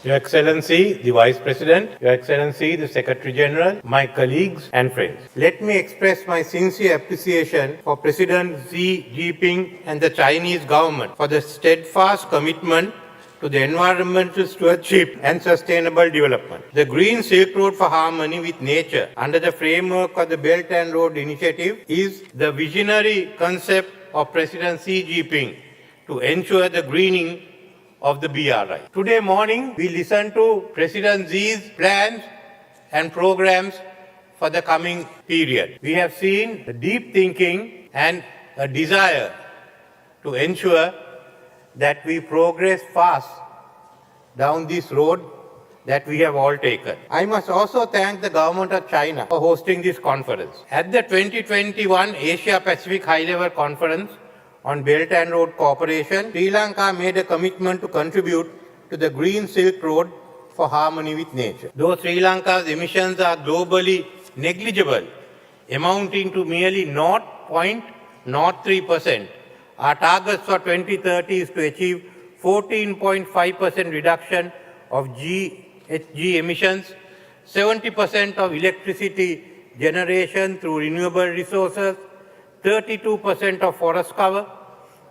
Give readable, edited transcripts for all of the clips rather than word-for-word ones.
Your Excellency, the Vice President, Your Excellency, the Secretary General, my colleagues and friends. Let me express my sincere appreciation for President Xi Jinping and the Chinese government for the steadfast commitment to the environmental stewardship and sustainable development. The Green Silk Road for Harmony with Nature under the framework of the Belt and Road Initiative is the visionary concept of President Xi Jinping to ensure the greening of the BRI. Today morning, we listened to President Xi's plans and programs for the coming period. We have seen the deep thinking and a desire to ensure that we progress fast down this road that we have all taken. I must also thank the government of China for hosting this conference. At the 2021 Asia Pacific High Level Conference on Belt and Road Cooperation, Sri Lanka made a commitment to contribute to the Green Silk Road for Harmony with Nature. Though Sri Lanka's emissions are globally negligible, amounting to merely 0.03%, our targets for 2030 is to achieve 14.5% reduction of GHG emissions, 70% of electricity generation through renewable resources, 32% of forest cover,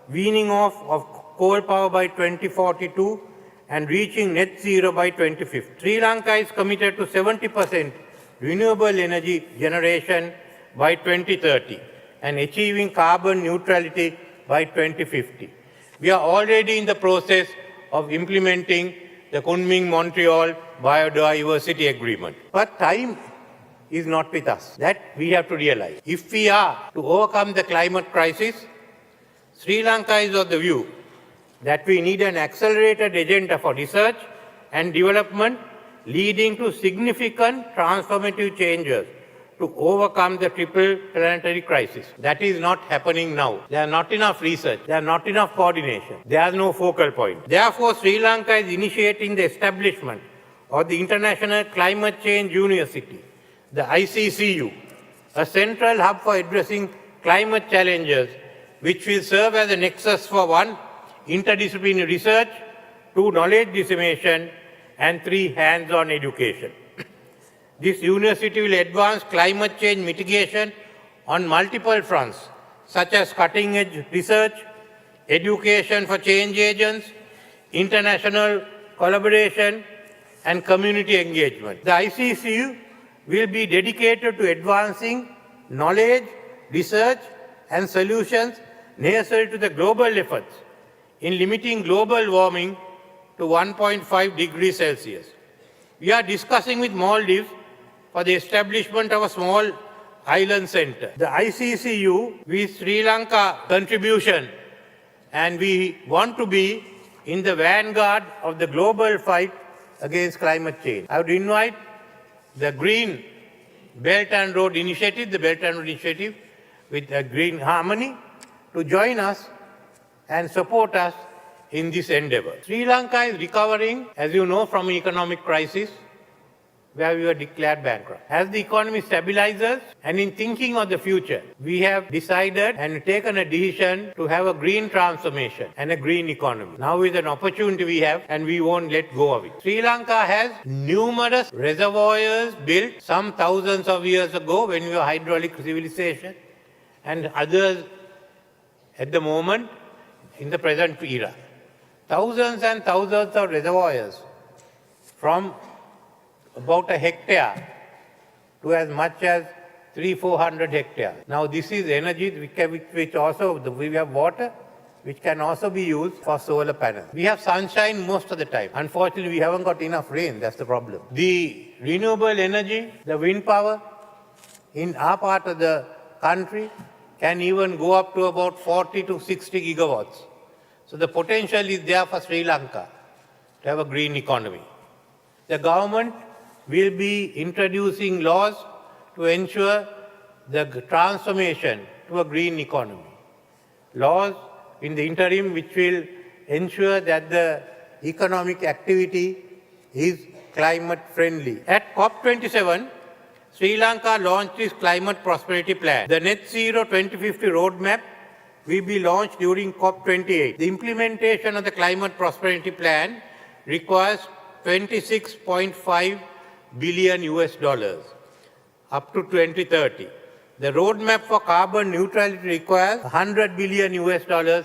weaning off of coal power by 2042, and reaching net zero by 2050. Sri Lanka is committed to 70% renewable energy generation by 2030 and achieving carbon neutrality by 2050. We are already in the process of implementing the Kunming-Montreal Biodiversity Agreement. But time is not with us. That we have to realize. If we are to overcome the climate crisis, Sri Lanka is of the view that we need an accelerated agenda for research and development leading to significant transformative changes to overcome the triple planetary crisis. That is not happening now. There are not enough research. There are not enough coordination. There is no focal point. Therefore, Sri Lanka is initiating the establishment of the International Climate Change University, the ICCU, a central hub for addressing climate challenges, which will serve as a nexus for 1, interdisciplinary research, 2, knowledge dissemination, and 3, hands-on education. This university will advance climate change mitigation on multiple fronts, such as cutting-edge research, education for change agents, international collaboration, and community engagement. The ICCU will be dedicated to advancing knowledge, research, and solutions necessary to the global efforts in limiting global warming to 1.5 degrees Celsius. We are discussing with Maldives for the establishment of a small island center. The ICCU with Sri Lanka contribution, and we want to be in the vanguard of the global fight against climate change. I would invite the Green Belt and Road Initiative, the Belt and Road Initiative with Green Harmony, to join us and support us in this endeavor. Sri Lanka is recovering, as you know, from an economic crisis where we were declared bankrupt. As the economy stabilizes and in thinking of the future, we have decided and taken a decision to have a green transformation and a green economy. Now is an opportunity we have and we won't let go of it. Sri Lanka has numerous reservoirs built some thousands of years ago when we were hydraulic civilization, and others at the moment in the present era. Thousands and thousands of reservoirs from about a hectare to as much as 300-400 hectares. Now this is energy which also, we have water which can also be used for solar panels. We have sunshine most of the time. Unfortunately, we haven't got enough rain, that's the problem. The renewable energy, the wind power in our part of the country can even go up to about 40 to 60 gigawatts. So the potential is there for Sri Lanka to have a green economy. The government will be introducing laws to ensure the transformation to a green economy. Laws in the interim which will ensure that the economic activity is climate friendly. At COP27, Sri Lanka launched its climate prosperity plan. The net zero 2050 roadmap will be launched during COP28. The implementation of the climate prosperity plan requires 26.5 billion US dollars up to 2030. The roadmap for carbon neutrality requires 100 billion US dollars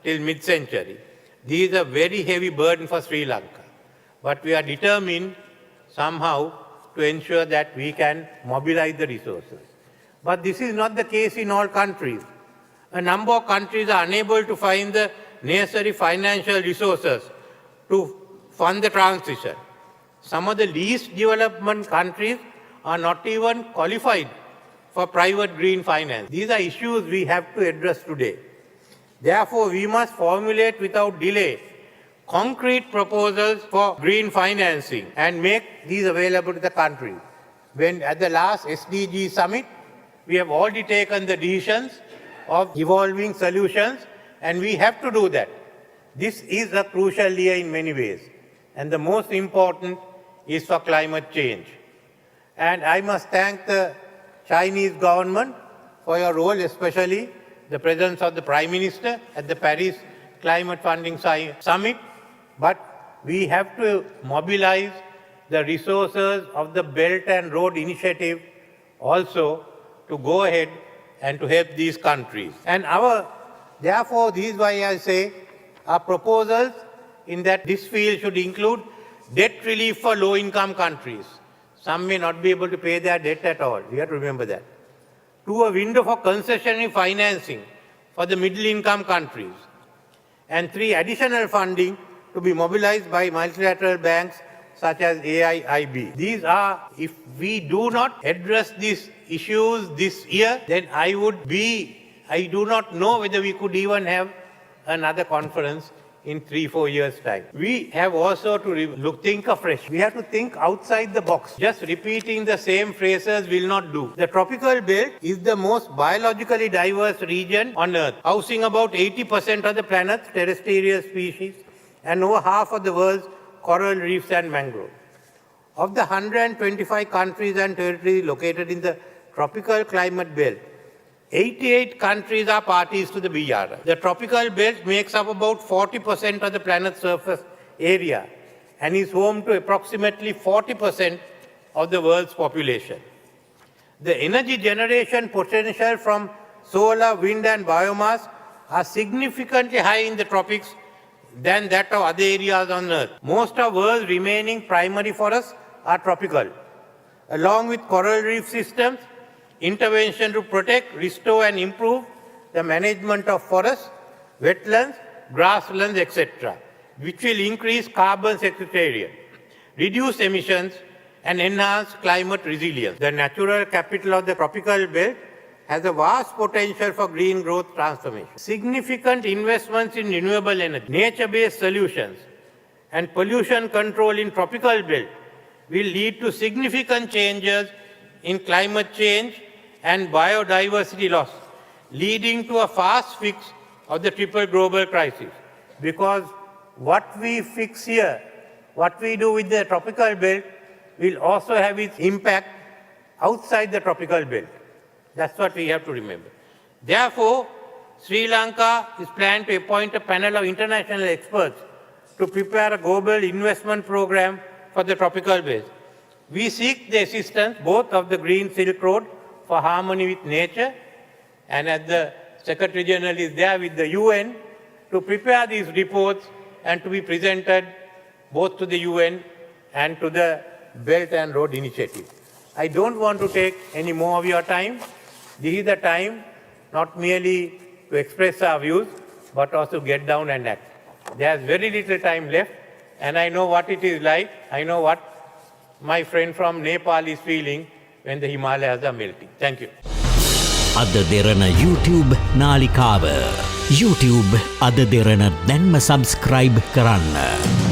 till mid-century. These are very heavy burden for Sri Lanka. But we are determined somehow to ensure that we can mobilize the resources. But this is not the case in all countries. A number of countries are unable to find the necessary financial resources to fund the transition. Some of the least developed countries are not even qualified for private green finance. These are issues we have to address today. Therefore, we must formulate without delay concrete proposals for green financing and make these available to the countries. When at the last SDG summit, we have already taken the decisions of evolving solutions, and we have to do that. This is a crucial year in many ways, and the most important is for climate change. And I must thank the Chinese government for your role, especially the presence of the Prime Minister at the Paris Climate Funding Summit. But we have to mobilize the resources of the Belt and Road Initiative also to go ahead and to help these countries. And therefore, this is why I say our proposals in that this field should include debt relief for low-income countries. Some may not be able to pay their debt at all. We have to remember that. 2, a window for concessionary financing for the middle-income countries. And 3, additional funding to be mobilized by multilateral banks such as AIIB. These are, if we do not address these issues this year, then I do not know whether we could even have another conference in 3-4 years' time. We have also to think afresh. We have to think outside the box. Just repeating the same phrases will not do. The tropical belt is the most biologically diverse region on Earth, housing about 80% of the planet's terrestrial species and over half of the world's coral reefs and mangroves. Of the 125 countries and territories located in the tropical climate belt, 88 countries are parties to the BRI. The tropical belt makes up about 40% of the planet's surface area and is home to approximately 40% of the world's population. The energy generation potential from solar, wind and biomass are significantly high in the tropics than that of other areas on Earth. Most of the world's remaining primary forests are tropical. Along with coral reef systems, intervention to protect, restore and improve the management of forests, wetlands, grasslands, etc., which will increase carbon sequestration, reduce emissions and enhance climate resilience. The natural capital of the tropical belt has a vast potential for green growth transformation. Significant investments in renewable energy, nature-based solutions and pollution control in tropical belt will lead to significant changes in climate change and biodiversity loss, leading to a fast fix of the triple global crisis. Because what we fix here, what we do with the tropical belt, will also have its impact outside the tropical belt. That's what we have to remember. Therefore, Sri Lanka is planned to appoint a panel of international experts to prepare a global investment program for the tropical belt. We seek the assistance both of the Green Silk Road for harmony with nature, and as the Secretary General is there with the UN, to prepare these reports and to be presented both to the UN and to the Belt and Road Initiative. I don't want to take any more of your time. This is the time not merely to express our views, but also get down and act. There's very little time left, and I know what it is like. I know what my friend from Nepal is feeling when the Himalayas are melting. Thank you. AdaDerana YouTube නාලිකාව YouTube AdaDerana දැන්ම subscribe කරන්න.